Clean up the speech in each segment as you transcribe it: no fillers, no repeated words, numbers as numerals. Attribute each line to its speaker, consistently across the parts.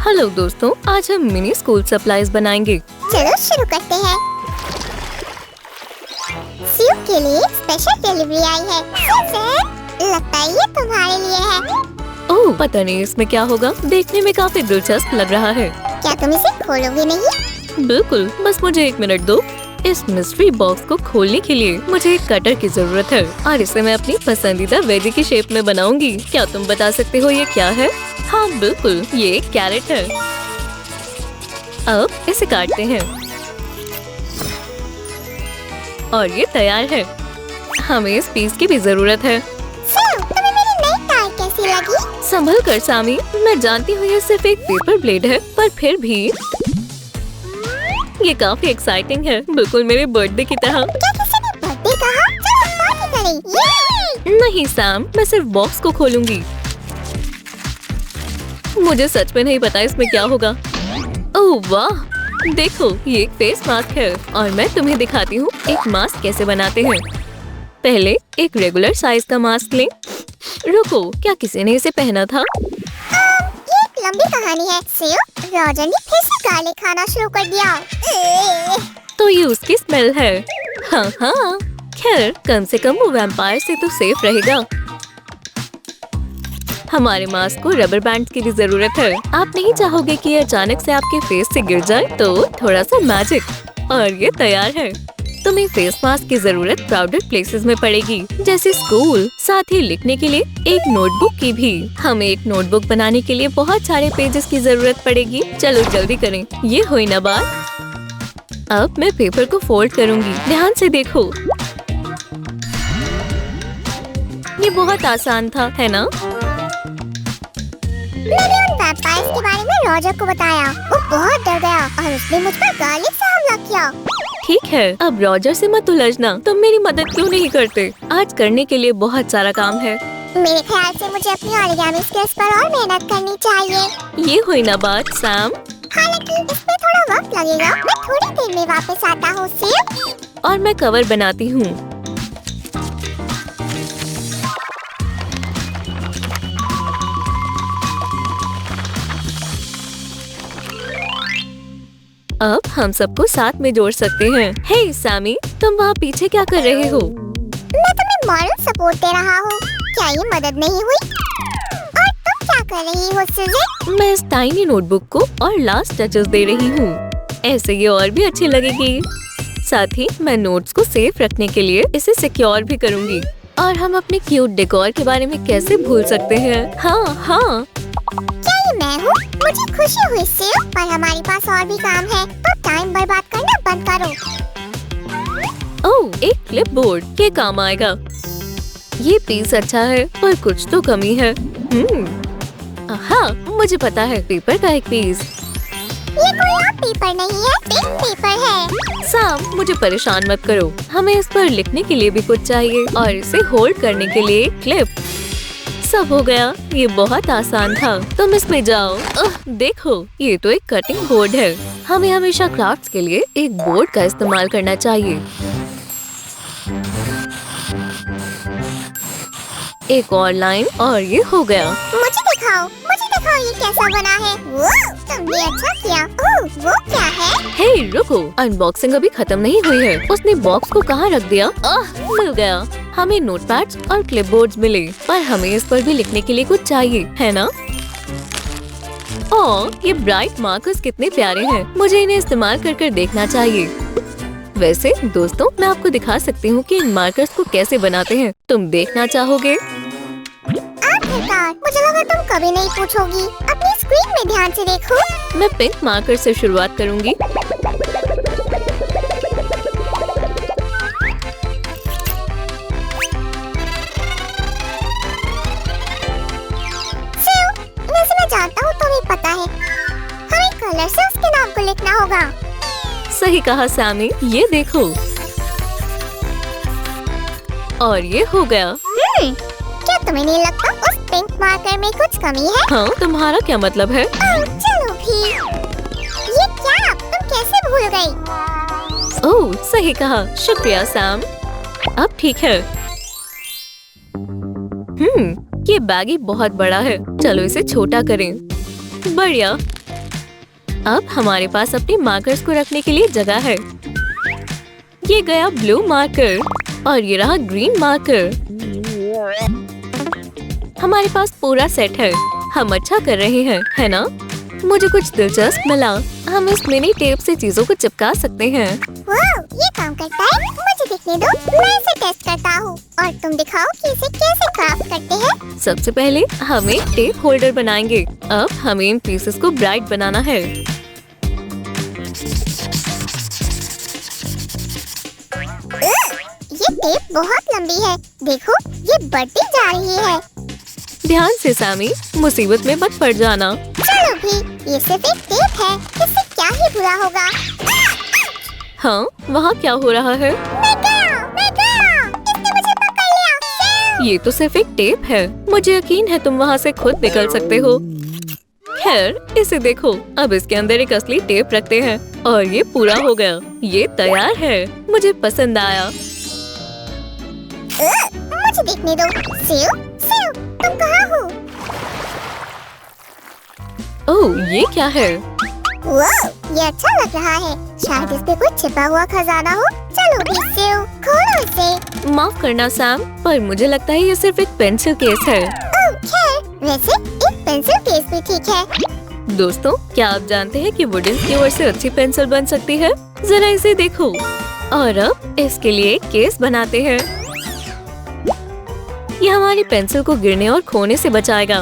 Speaker 1: Hello दोस्तों, आज हम मिनी स्कूल सप्लाईज बनाएंगे।
Speaker 2: चलो शुरू करते हैं। सीयू के लिए स्पेशल डिलीवरी आई है। सर, लगता है ये तुम्हारे लिए है।
Speaker 1: ओह, पता नहीं इसमें क्या होगा। देखने में काफी दिलचस्प लग रहा है।
Speaker 2: क्या तुम इसे खोलोगे नहीं?
Speaker 1: बिल्कुल, बस मुझे 1 मिनट दो। इस मिस्ट्री बॉक्स को खोलने के लिए मुझे एक कटर की जरूरत है और इसे मैं अपनी पसंदीदा वेजी की शेप में बनाऊंगी। क्या तुम बता सकते हो ये क्या है? हाँ बिल्कुल, ये एक कैरेट है। अब इसे काटते हैं और ये तैयार है। हमें इस पीस की भी जरूरत है।
Speaker 2: तुम्हें मेरी नई कार कैसी लगी?
Speaker 1: संभल कर सामी, मैं जानती हूँ ये सिर्फ एक पेपर ब्लेड है, पर फिर भी ये काफी एक्साइटिंग है, बिल्कुल मेरे बर्थडे की तरह।
Speaker 2: क्या किसी ने बर्थडे कहा? चलो पार्टी करें। ये!
Speaker 1: नहीं सैम, मैं सिर्फ बॉक्स को खोलूंगी। मुझे सच में नहीं पता इसमें क्या होगा। ओह वाह, देखो ये एक फेस मास्क है और मैं तुम्हें दिखाती हूँ एक मास्क कैसे बनाते हैं। पहले एक रेगुलर साइज का मास्क लें। रुको, क्या किसी ने इसे पहना था?
Speaker 2: ये एक लंबी कहानी है। सीयू, रॉजर ने फिर से गाले खाना शुरू कर दिया।
Speaker 1: तो ये उसकी स्मेल है। हाँ हाँ, खैर कम से कम वो वैम्पायर से तो सेफ रहेगा। हमारे मास्क को रबर बैंड की भी जरूरत है। आप नहीं चाहोगे कि ये अचानक से आपके फेस से गिर जाए, तो थोड़ा सा मैजिक और ये तैयार है। तुम्हें फेस मास्क की जरूरत क्राउडेड प्लेसेस में पड़ेगी, जैसे स्कूल। साथ ही लिखने के लिए एक नोटबुक की भी। हमें एक नोटबुक बनाने के लिए बहुत सारे पेजेस की जरूरत पड़ेगी। चलो जल्दी करें, ये हुई ना बात। अब मैं पेपर को फोल्ड करूंगी। ध्यान से देखो, ये बहुत आसान था, है ना?
Speaker 2: मैंने उन वैम्पायर्स के बारे में रॉजर को बताया। वो बहुत डर गया और उसने मुझ पर गार्लिक से हमला किया।
Speaker 1: ठीक है, अब रॉजर से मत उलझना। तुम मेरी मदद क्यों नहीं करते? आज करने के लिए बहुत सारा काम है।
Speaker 2: मेरे ख्याल से मुझे अपनी ओरिगामी स्किल्स पर और मेहनत करनी चाहिए।
Speaker 1: ये हुई ना बात सैम।
Speaker 2: हालांकि इसमें थोड़ा वक्त लगेगा। मैं थोड़ी देर में वापस आता हूँ। सीयू,
Speaker 1: और मैं कवर बनाती हूँ। अब हम सबको साथ में जोड़ सकते हैं। हे सैमी, तुम वहाँ पीछे क्या कर रहे हो?
Speaker 2: मैं तुम्हें मॉरल सपोर्ट दे रहा हूँ। क्या ये मदद नहीं हुई? और तुम क्या कर रही हो सुज़ी?
Speaker 1: मैं इस टाइनी नोटबुक को और लास्ट टचेस दे रही हूँ। ऐसे ये और भी अच्छी लगेगी। साथ ही मैं नोट्स को सेफ रखने के लिए इसे सिक्योर भी करूँगी। और हम अपने क्यूट डेकोर के बारे में कैसे भूल सकते हैं? हाँ हाँ,
Speaker 2: क्या ये मैं हूँ? मुझे खुशी हुई सीयू, पर हमारे पास और भी काम है, तो टाइम बर्बाद करना बंद करो।
Speaker 1: ओह, एक क्लिपबोर्ड, ये काम आएगा। ये पीस अच्छा है, पर कुछ तो कमी है। हाँ, मुझे पता है, पेपर का एक पीस।
Speaker 2: ये कोई आम पेपर नहीं है, पिंक पेपर है।
Speaker 1: सैम, मुझे परेशान मत करो। हमें इस पर लिखने के लिए भी कुछ चाहिए और इसे होल्ड करने के लिए एक क्लिप। सब हो गया। ये बहुत आसान था। तुम इसमें जाओ। देखो, ये तो एक कटिंग बोर्ड है। हमें हमेशा क्राफ्ट्स के लिए एक बोर्ड का इस्तेमाल करना चाहिए। एक और लाइन और ये हो गया।
Speaker 2: मुझे दिखाओ ये कैसा बना है। तुमने अच्छा किया। वो क्या है?
Speaker 1: हे रुको, अनबॉक्सिंग अभी खत्म नहीं हुई है। उसने बॉक्स को कहाँ रख दिया? मिल गया। हमें नोटपैड्स और क्लिपबोर्ड्स मिले, पर हमें इस पर भी लिखने के लिए कुछ चाहिए, है ना? ओह, ये ब्राइट मार्कर्स कितने प्यारे हैं। मुझे इन्हें इस्तेमाल कर देखना चाहिए। वैसे दोस्तों, मैं आपको दिखा सकती हूँ कि इन मार्कर्स को कैसे बनाते हैं। तुम देखना चाहोगे?
Speaker 2: आखिरकार, मुझे लगा तुम कभी नहीं पूछोगी। अपनी स्क्रीन में ध्यान से देखो।
Speaker 1: मैं पिंक मार्कर से शुरुआत करूँगी।
Speaker 2: वैसे मैं जानता हूँ, तुम्हें पता है। हमें कलर से उसके नाम को लिखना होगा।
Speaker 1: सही कहा सैमी, ये देखो। और ये हो गया।
Speaker 2: क्या तुम्हें नहीं लगता उस पिंक मार्कर में कुछ कमी है?
Speaker 1: हाँ, तुम्हारा क्या मतलब है?
Speaker 2: चलो भी। ये क्या? तुम कैसे भूल गई?
Speaker 1: ओह, सही कहा। शुक्रिया सैम। अब ठीक है। ये बैग ही बहुत बड़ा है। चलो इसे छोटा करें। बढ़िया। अब हमारे पास अपने मार्कर्स को रखने के लिए जगह है। ये गया ब्लू मार्कर और ये रहा ग्रीन मार्कर। हमारे पास पूरा सेट है। हम अच्छा कर रहे हैं, है ना? मुझे कुछ दिलचस्प मिला। हम इस मिनी टेप से चीजों को चिपका सकते हैं।
Speaker 2: वाह, ये काम करता है। मुझे दिखने दो, मैं इसे टेस्ट करता हूँ और तुम दिखाओ कि इसे कैसे क्राफ्ट करते हैं।
Speaker 1: सबसे पहले हम एक टेप होल्डर बनाएंगे। अब हमें इन पीसेस को ब्राइट बनाना है।
Speaker 2: ये टेप बहुत लंबी है। देखो, ये बढ़ती जा रही है।
Speaker 1: ध्यान से सैमी, मुसीबत में मत पड़ जाना।
Speaker 2: चलो भी, ये सिर्फ एक टेप है। इससे क्या ही बुरा होगा।
Speaker 1: हाँ, वहाँ क्या हो रहा है?
Speaker 2: मैं गया। इसने मुझे पकड़ लिया।
Speaker 1: ये तो सिर्फ एक टेप है। मुझे यकीन है तुम वहाँ से खुद निकल सकते हो। खैर, इसे देखो। अब इसके अंदर एक असली टेप रखते हैं और ये पूरा हो गया। ये तैयार है। मुझे पसंद आया।
Speaker 2: मुझे देखने दो। सेव, तुम कहाँ हो?
Speaker 1: ओह, ये क्या है?
Speaker 2: वाह, ये अच्छा लग रहा है। शायद इस पे कोई छिपा हुआ खजाना हो। चलो भी सेव, खोलो इसे।
Speaker 1: माफ करना सैम, पर मुझे लगता है ये सिर्फ एक पेंसिल केस है।
Speaker 2: ओह, खैर, वैसे एक पेंसिल केस भी ठीक है।
Speaker 1: दोस्तों, क्या आप जानते हैं कि वुडन स्क्यूअर से अच्छी पेंसिल बन सकती है? जरा इसे देखो। और अब इसके लिए एक केस बनाते हैं। ये हमारी पेंसिल को गिरने और खोने से बचाएगा।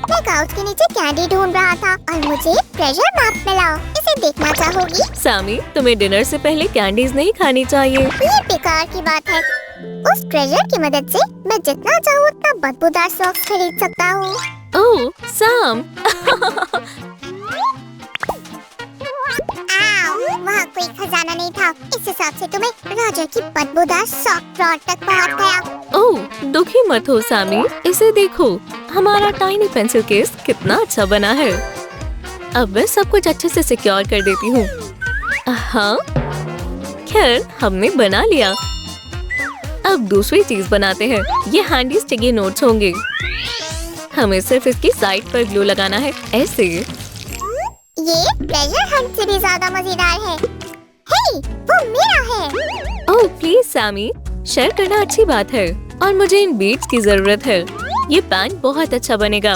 Speaker 2: मैं काउच के नीचे कैंडी ढूंढ रहा था और मुझे ट्रेजर मैप मिला। इसे देखना चाहोगी?
Speaker 1: सामी, तुम्हें डिनर से पहले कैंडीज नहीं खानी चाहिए।
Speaker 2: ये बेकार की बात है। उस ट्रेजर की मदद से मैं जितना चाहूँ उतना बदबूदार सॉक्स खरीद सकता हूँ।
Speaker 1: ओह, सैम।
Speaker 2: वहाँ कोई खजाना नहीं था। इस हिसाब से तुम्हें राजा की बदबूदार सॉक ड्रॉअर तक पहुँच गया।
Speaker 1: ओह, दुखी मत हो सामी। इसे देखो, हमारा टाइनी पेंसिल केस कितना अच्छा बना है। अब मैं सब कुछ अच्छे से सिक्योर कर देती हूँ। हाँ, खैर हमने बना लिया। अब दूसरी चीज बनाते हैं। ये हैंडी स्टिकी नोट्स होंगे। हमें सिर्फ इसकी साइड पर ग्लू लगाना है, ऐसे।
Speaker 2: ये ट्रेजर हंट से भी ज्यादा मजेदार है। हे, वो मेरा है।
Speaker 1: ओह प्लीज सैमी, शेयर करना अच्छी बात है। और मुझे इन बीड्स की जरूरत है। ये पैन बहुत अच्छा बनेगा।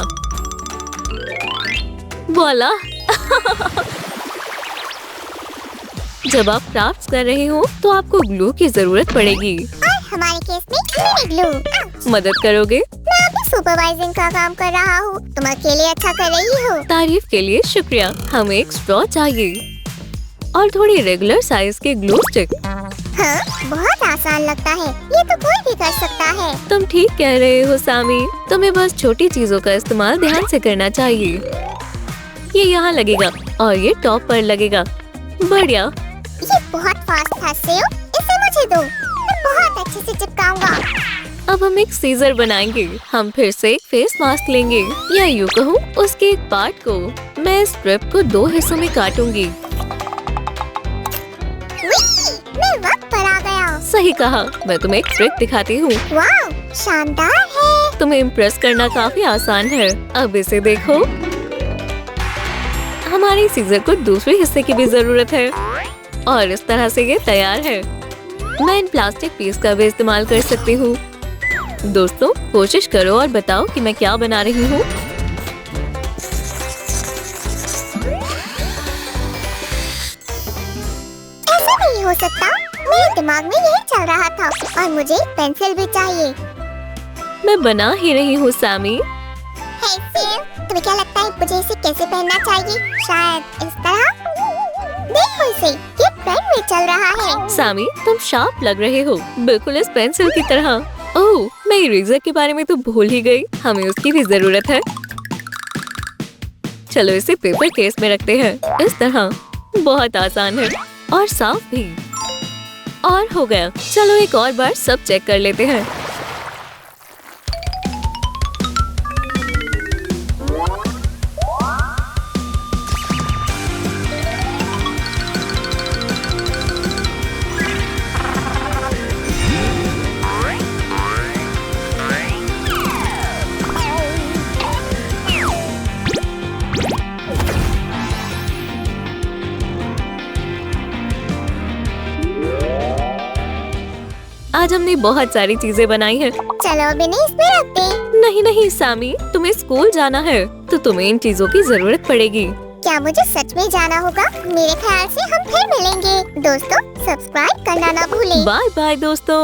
Speaker 1: वाला। जब आप क्राफ्ट्स कर रहे हो तो आपको ग्लू की जरूरत पड़ेगी।
Speaker 2: और हमारे केस में मिनी ग्लू।
Speaker 1: मदद करोगे?
Speaker 2: मैं अभी सुपरवाइजिंग का काम कर रहा हूँ। तुम अकेले अच्छा कर रही हो।
Speaker 1: तारीफ के लिए शुक्रिया। हमें एक स्ट्रॉ चाहिए और थोड़ी रेगुलर साइज के ग्लू स्टिक।
Speaker 2: हाँ, बहुत आसान लगता है। ये तो कोई भी कर सकता है।
Speaker 1: तुम ठीक कह रहे हो सामी। तुम्हें बस छोटी चीजों का इस्तेमाल ध्यान से करना चाहिए। ये यहाँ लगेगा और ये टॉप पर लगेगा। बढ़िया।
Speaker 2: ये बहुत फास्ट था सेव। इसे मुझे दो। मैं बहुत अच्छे से चिपकाऊंगा।
Speaker 1: अब हम एक सीजर बनाएंगे। हम फिर से एक फेस मास्क लेंगे, या यूँ कहूँ उसके एक पार्ट को। मैं इस स्ट्रिप को 2 हिस्सों में काटूंगी।
Speaker 2: मैं वक्त पर आ गया।
Speaker 1: सही कहा। मैं तुम्हें एक ट्रिक दिखाती हूँ।
Speaker 2: वाह, शानदार है।
Speaker 1: तुम्हें इम्प्रेस करना काफी आसान है। अब इसे देखो। हमारे सीजर को दूसरे हिस्से की भी जरूरत है और इस तरह से ये तैयार है। मैं इन प्लास्टिक पीस का भी इस्तेमाल कर सकती हूँ। दोस्तों, कोशिश करो और बताओ कि मैं क्या बना रही हूँ।
Speaker 2: ऐसा नहीं हो सकता। मेरे दिमाग में यही चल रहा था और मुझे पेंसिल भी चाहिए।
Speaker 1: मैं बना ही रही हूँ सैमी।
Speaker 2: हे सेव, तुम्हें क्या लगता है मुझे इसे कैसे पहनना चाहिए? शायद इस तरह। देखो इसे, ये ट्रेंड में चल रहा है।
Speaker 1: सैमी, तुम शार्प लग रहे हो, बिल्कुल इस पेंसिल की तरह। ओह, मैं इरेजर के बारे में तो भूल ही गई। हमें उसकी भी जरूरत है। चलो इसे पेपर केस में रखते हैं, इस तरह। बहुत आसान है और साफ भी। और हो गया। चलो एक और बार सब चेक कर लेते हैं। आज हमने बहुत सारी चीजें बनाई हैं।
Speaker 2: चलो अब इन्हें इसमें रखते हैं।
Speaker 1: नहीं नहीं सामी, तुम्हें स्कूल जाना है तो तुम्हें इन चीजों की जरूरत पड़ेगी।
Speaker 2: क्या मुझे सच में जाना होगा? मेरे ख्याल से हम फिर मिलेंगे। दोस्तों सब्सक्राइब करना ना भूलें।
Speaker 1: बाय बाय दोस्तों।